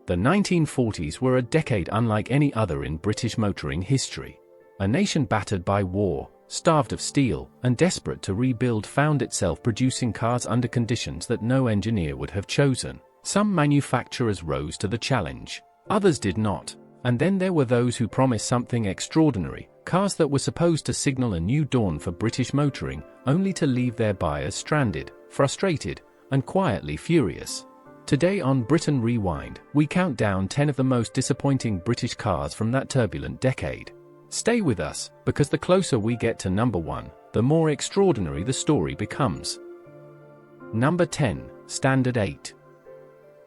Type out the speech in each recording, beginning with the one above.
The 1940s were a decade unlike any other in British motoring history. A nation battered by war, starved of steel, and desperate to rebuild found itself producing cars under conditions that no engineer would have chosen. Some manufacturers rose to the challenge. Others did not. And then there were those who promised something extraordinary, cars that were supposed to signal a new dawn for British motoring, only to leave their buyers stranded, frustrated, and quietly furious. Today on Britain Rewind, we count down 10 of the most disappointing British cars from that turbulent decade. Stay with us, because the closer we get to number 1, the more extraordinary the story becomes. Number 10, Standard 8.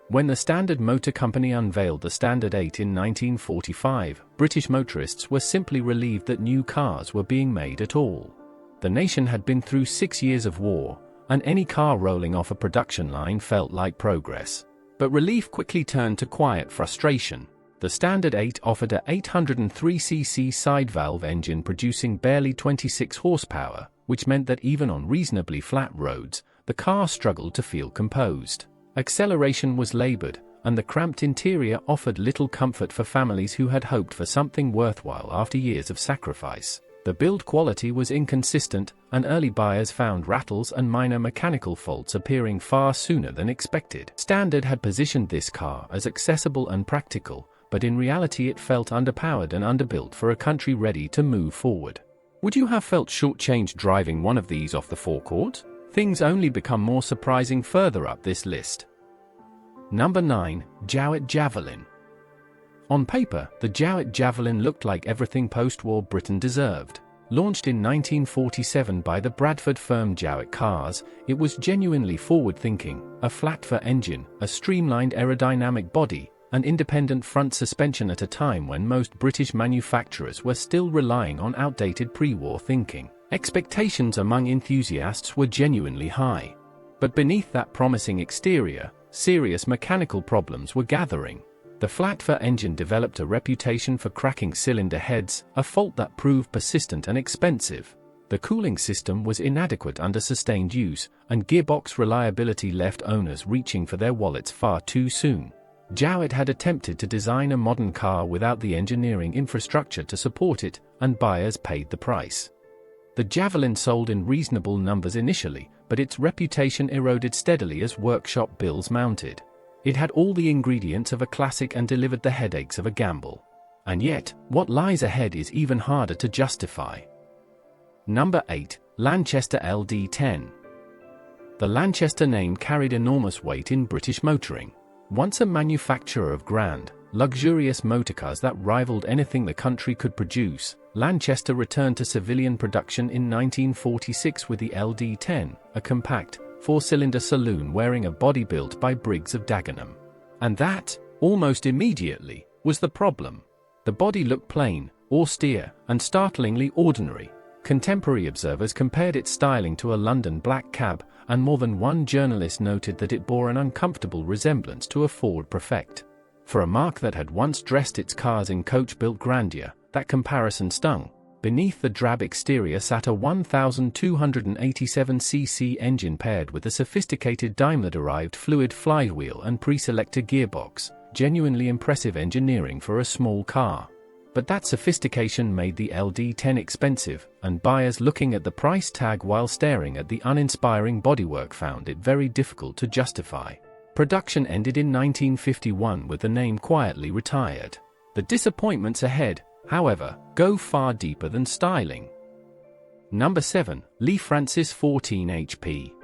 When the Standard Motor Company unveiled the Standard 8 in 1945, British motorists were simply relieved that new cars were being made at all. The nation had been through 6 years of war, and any car rolling off a production line felt like progress. But relief quickly turned to quiet frustration. The Standard 8 offered a 803cc side-valve engine producing barely 26 horsepower, which meant that even on reasonably flat roads, the car struggled to feel composed. Acceleration was labored, and the cramped interior offered little comfort for families who had hoped for something worthwhile after years of sacrifice. The build quality was inconsistent, and early buyers found rattles and minor mechanical faults appearing far sooner than expected. Standard had positioned this car as accessible and practical, but in reality it felt underpowered and underbuilt for a country ready to move forward. Would you have felt shortchanged driving one of these off the forecourt? Things only become more surprising further up this list. Number 9, Jowett Javelin. On paper, the Jowett Javelin looked like everything post-war Britain deserved. Launched in 1947 by the Bradford firm Jowett Cars, it was genuinely forward-thinking, a flat-foot engine, a streamlined aerodynamic body, an independent front suspension at a time when most British manufacturers were still relying on outdated pre-war thinking. Expectations among enthusiasts were genuinely high. But beneath that promising exterior, serious mechanical problems were gathering. The flat-foot engine developed a reputation for cracking cylinder heads, a fault that proved persistent and expensive. The cooling system was inadequate under sustained use, and gearbox reliability left owners reaching for their wallets far too soon. Jowett had attempted to design a modern car without the engineering infrastructure to support it, and buyers paid the price. The Javelin sold in reasonable numbers initially, but its reputation eroded steadily as workshop bills mounted. It had all the ingredients of a classic and delivered the headaches of a gamble. And yet, what lies ahead is even harder to justify. Number 8, Lanchester LD10. The Lanchester name carried enormous weight in British motoring. Once a manufacturer of grand, luxurious motorcars that rivaled anything the country could produce, Lanchester returned to civilian production in 1946 with the LD10, a compact, four-cylinder saloon wearing a body built by Briggs of Dagenham. And that, almost immediately, was the problem. The body looked plain, austere, and startlingly ordinary. Contemporary observers compared its styling to a London black cab, and more than one journalist noted that it bore an uncomfortable resemblance to a Ford Perfect. For a marque that had once dressed its cars in coach-built grandeur, that comparison stung. Beneath the drab exterior sat a 1,287cc engine paired with a sophisticated Daimler-derived fluid flywheel and pre-selector gearbox, genuinely impressive engineering for a small car. But that sophistication made the LD10 expensive, and buyers looking at the price tag while staring at the uninspiring bodywork found it very difficult to justify. Production ended in 1951 with the name quietly retired. The disappointments ahead, however, go far deeper than styling. Number 7, Lea-Francis 14 HP.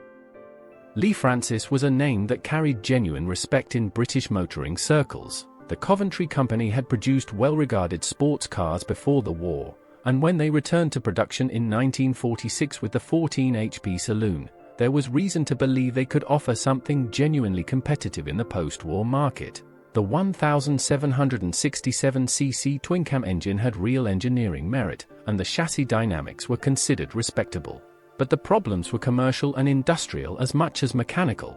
Lea-Francis was a name that carried genuine respect in British motoring circles. The Coventry Company had produced well-regarded sports cars before the war, and when they returned to production in 1946 with the 14 HP Saloon, there was reason to believe they could offer something genuinely competitive in the post-war market. The 1,767cc twin-cam engine had real engineering merit, and the chassis dynamics were considered respectable. But the problems were commercial and industrial as much as mechanical.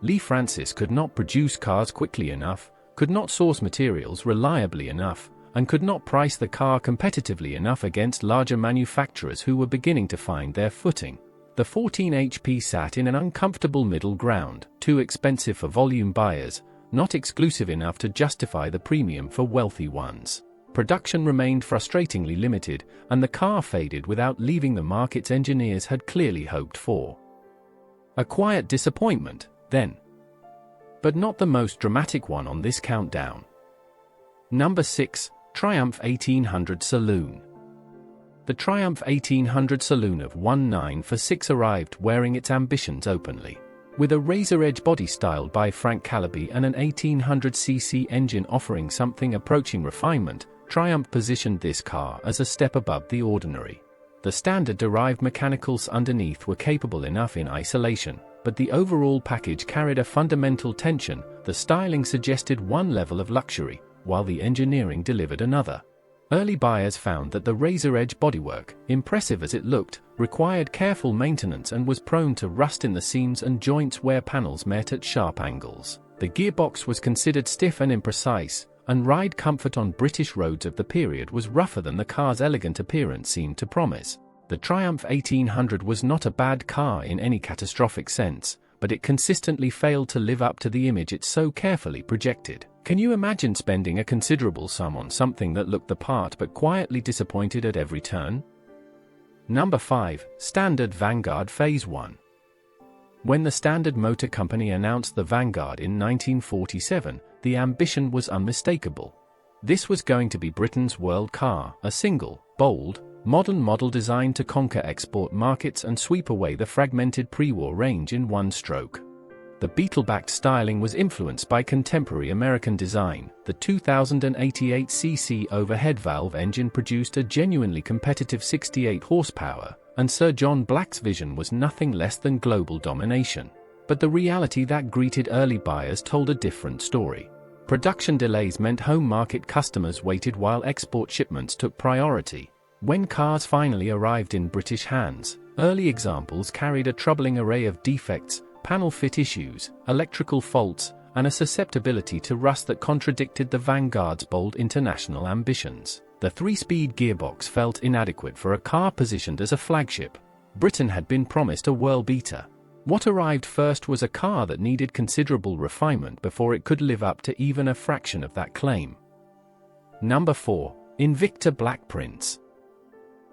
Lea-Francis could not produce cars quickly enough, could not source materials reliably enough, and could not price the car competitively enough against larger manufacturers who were beginning to find their footing. The 14 HP sat in an uncomfortable middle ground, too expensive for volume buyers, not exclusive enough to justify the premium for wealthy ones. Production remained frustratingly limited, and the car faded without leaving the mark its engineers had clearly hoped for. A quiet disappointment, then. But not the most dramatic one on this countdown. Number 6. Triumph 1800 Saloon. The Triumph 1800 Saloon of 1946 arrived wearing its ambitions openly. With a razor-edge body styled by Frank Calabi and an 1800cc engine offering something approaching refinement, Triumph positioned this car as a step above the ordinary. The standard-derived mechanicals underneath were capable enough in isolation, but the overall package carried a fundamental tension. The styling suggested one level of luxury, while the engineering delivered another. Early buyers found that the razor-edge bodywork, impressive as it looked, required careful maintenance and was prone to rust in the seams and joints where panels met at sharp angles. The gearbox was considered stiff and imprecise, and ride comfort on British roads of the period was rougher than the car's elegant appearance seemed to promise. The Triumph 1800 was not a bad car in any catastrophic sense, but it consistently failed to live up to the image it so carefully projected. Can you imagine spending a considerable sum on something that looked the part but quietly disappointed at every turn? Number 5. Standard Vanguard Phase I. When the Standard Motor Company announced the Vanguard in 1947, the ambition was unmistakable. This was going to be Britain's world car, a single, bold, modern model designed to conquer export markets and sweep away the fragmented pre-war range in one stroke. The Beetle-backed styling was influenced by contemporary American design. The 2088cc overhead valve engine produced a genuinely competitive 68 horsepower, and Sir John Black's vision was nothing less than global domination. But the reality that greeted early buyers told a different story. Production delays meant home market customers waited while export shipments took priority. When cars finally arrived in British hands, early examples carried a troubling array of defects, panel fit issues, electrical faults, and a susceptibility to rust that contradicted the Vanguard's bold international ambitions. The 3-speed gearbox felt inadequate for a car positioned as a flagship. Britain had been promised a world beater. What arrived first was a car that needed considerable refinement before it could live up to even a fraction of that claim. Number 4. Invicta Black Prince.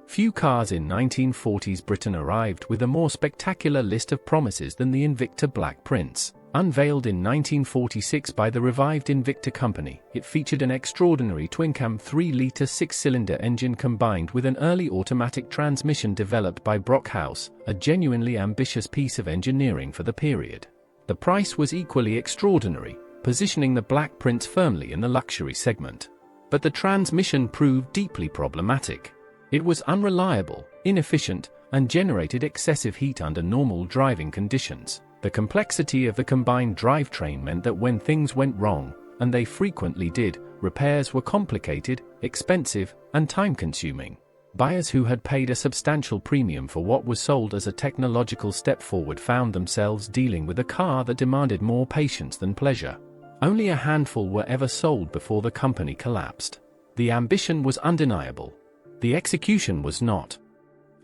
Few cars in 1940s Britain arrived with a more spectacular list of promises than the Invicta Black Prince. Unveiled in 1946 by the revived Invicta company, it featured an extraordinary twin-cam 3-litre 6-cylinder engine combined with an early automatic transmission developed by Brockhaus, a genuinely ambitious piece of engineering for the period. The price was equally extraordinary, positioning the Black Prince firmly in the luxury segment. But the transmission proved deeply problematic. It was unreliable, inefficient, and generated excessive heat under normal driving conditions. The complexity of the combined drivetrain meant that when things went wrong, and they frequently did, repairs were complicated, expensive, and time-consuming. Buyers who had paid a substantial premium for what was sold as a technological step forward found themselves dealing with a car that demanded more patience than pleasure. Only a handful were ever sold before the company collapsed. The ambition was undeniable. The execution was not.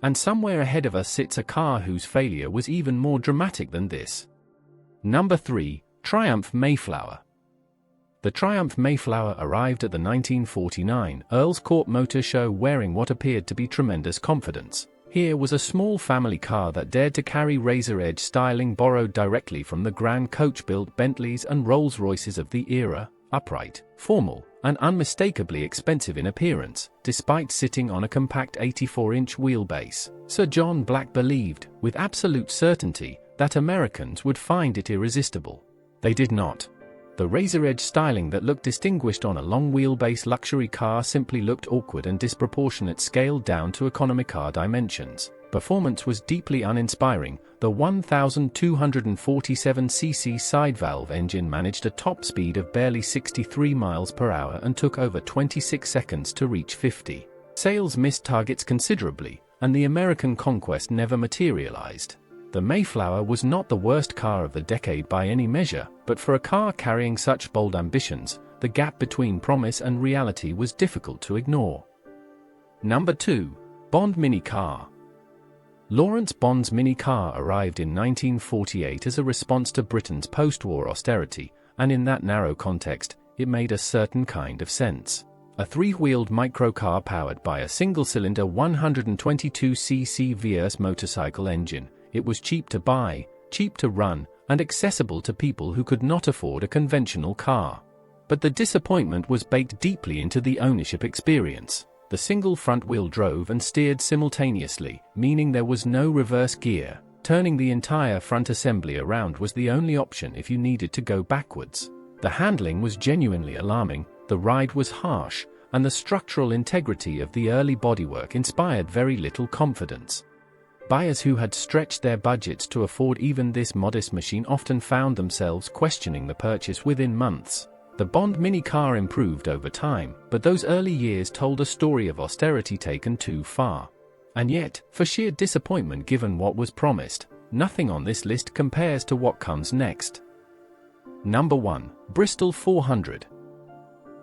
And somewhere ahead of us sits a car whose failure was even more dramatic than this. Number 3. Triumph Mayflower. The Triumph Mayflower arrived at the 1949 Earl's Court Motor Show wearing what appeared to be tremendous confidence. Here was a small family car that dared to carry razor-edge styling borrowed directly from the grand coach-built Bentleys and Rolls-Royces of the era, upright, formal, and unmistakably expensive in appearance, despite sitting on a compact 84-inch wheelbase. Sir John Black believed, with absolute certainty, that Americans would find it irresistible. They did not. The razor-edge styling that looked distinguished on a long-wheelbase luxury car simply looked awkward and disproportionate scaled down to economy car dimensions. Performance was deeply uninspiring. The 1,247cc side-valve engine managed a top speed of barely 63 miles per hour and took over 26 seconds to reach 50. Sales missed targets considerably, and the American conquest never materialized. The Mayflower was not the worst car of the decade by any measure, but for a car carrying such bold ambitions, the gap between promise and reality was difficult to ignore. Number 2. Bond Minicar. Lawrence Bond's Minicar arrived in 1948 as a response to Britain's post-war austerity, and in that narrow context, it made a certain kind of sense. A three-wheeled microcar powered by a single-cylinder 122cc VS motorcycle engine, it was cheap to buy, cheap to run, and accessible to people who could not afford a conventional car. But the disappointment was baked deeply into the ownership experience. The single front-wheel drove and steered simultaneously, meaning there was no reverse gear. Turning the entire front assembly around was the only option if you needed to go backwards. The handling was genuinely alarming, the ride was harsh, and the structural integrity of the early bodywork inspired very little confidence. Buyers who had stretched their budgets to afford even this modest machine often found themselves questioning the purchase within months. The Bond Minicar improved over time, but those early years told a story of austerity taken too far. And yet, for sheer disappointment given what was promised, nothing on this list compares to what comes next. Number 1. Bristol 400.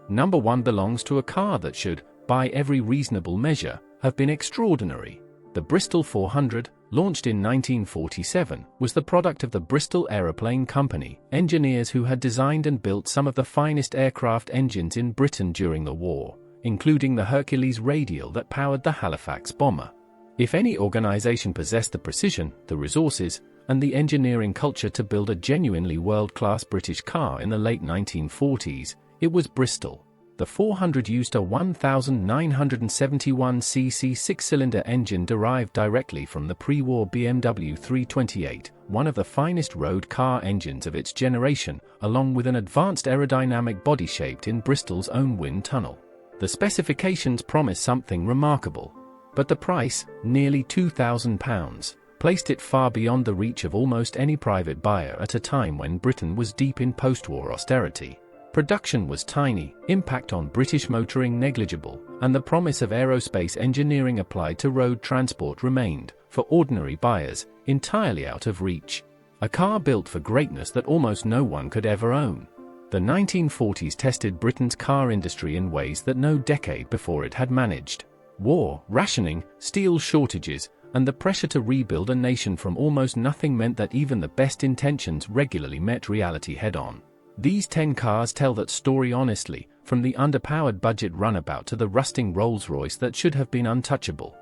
Number 1 belongs to a car that should, by every reasonable measure, have been extraordinary. The Bristol 400, launched in 1947, was the product of the Bristol Aeroplane Company, engineers who had designed and built some of the finest aircraft engines in Britain during the war, including the Hercules radial that powered the Halifax bomber. If any organization possessed the precision, the resources, and the engineering culture to build a genuinely world-class British car in the late 1940s, it was Bristol. The 400 used a 1,971cc six-cylinder engine derived directly from the pre-war BMW 328, one of the finest road car engines of its generation, along with an advanced aerodynamic body shaped in Bristol's own wind tunnel. The specifications promise something remarkable, but the price, nearly £2,000, placed it far beyond the reach of almost any private buyer at a time when Britain was deep in post-war austerity. Production was tiny, impact on British motoring negligible, and the promise of aerospace engineering applied to road transport remained, for ordinary buyers, entirely out of reach. A car built for greatness that almost no one could ever own. The 1940s tested Britain's car industry in ways that no decade before it had managed. War, rationing, steel shortages, and the pressure to rebuild a nation from almost nothing meant that even the best intentions regularly met reality head-on. These 10 cars tell that story honestly, from the underpowered budget runabout to the rusting Rolls-Royce that should have been untouchable.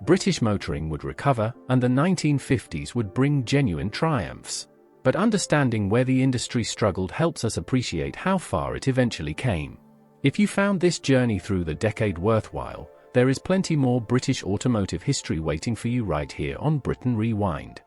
British motoring would recover, and the 1950s would bring genuine triumphs. But understanding where the industry struggled helps us appreciate how far it eventually came. If you found this journey through the decade worthwhile, there is plenty more British automotive history waiting for you right here on Britain Rewind.